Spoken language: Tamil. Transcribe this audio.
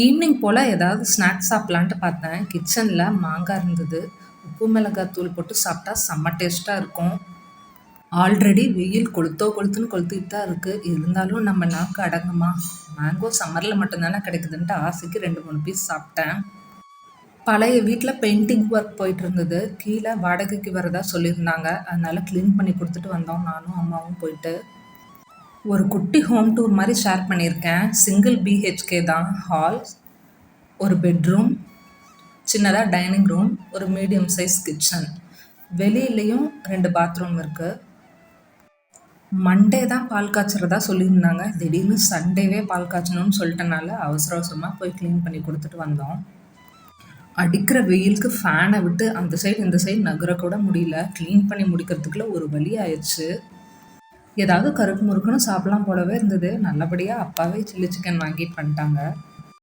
ஈவினிங் போல் ஏதாவது ஸ்நாக்ஸ் சாப்பிட்லான்ட்டு பார்த்தேன். கிச்சனில் மாங்காய் இருந்தது. உப்பு மிளகாய் தூள் போட்டு சாப்பிட்டா செம்ம டேஸ்ட்டாக இருக்கும். ஆல்ரெடி வெயில் கொளுத்துன்னு கொளுத்திட்டு தான் இருக்குது. இருந்தாலும் நம்ம நாக்கு அடங்குமா? மேங்கோ சம்மரில் மட்டும்தானே கிடைக்குதுன்ட்டு ஆசைக்கு 2 3 பீஸ் சாப்பிட்டேன். பழைய வீட்டில் பெயிண்டிங் ஒர்க் போயிட்டு இருந்தது. கீழே வாடகைக்கு வரதா சொல்லியிருந்தாங்க. அதனால க்ளீன் பண்ணி கொடுத்துட்டு வந்தோம், நானும் அம்மாவும் போயிட்டு. ஒரு குட்டி ஹோம் டூர் மாதிரி ஷேர் பண்ணியிருக்கேன். சிங்கிள் பிஹெச்கே தான். ஹால், ஒரு பெட்ரூம், சின்னதாக டைனிங் ரூம், ஒரு மீடியம் சைஸ் கிச்சன். வெளியிலையும் 2 பாத்ரூம் இருக்குது. மண்டே தான் பால் காய்ச்சறதா சொல்லியிருந்தாங்க. திடீர்னு சண்டேவே பால் காய்ச்சணும்னு சொல்லிட்டனால அவசர அவசரமாக போய் க்ளீன் பண்ணி கொடுத்துட்டு வந்தோம். அடிக்கிற வெயிலுக்கு ஃபேனை விட்டு அந்த சைடு இந்த சைடு நகரக்கூட முடியல. க்ளீன் பண்ணி முடிக்கிறதுக்குள்ள ஒரு வழி ஆயிடுச்சு. ஏதாவது கருக்கு முறுக்குன்னு சாப்பிடலாம் போலவே இருந்தது. நல்லபடியாக அப்பாவே சில்லி சிக்கன் வாங்கிட்டு வந்துட்டாங்க.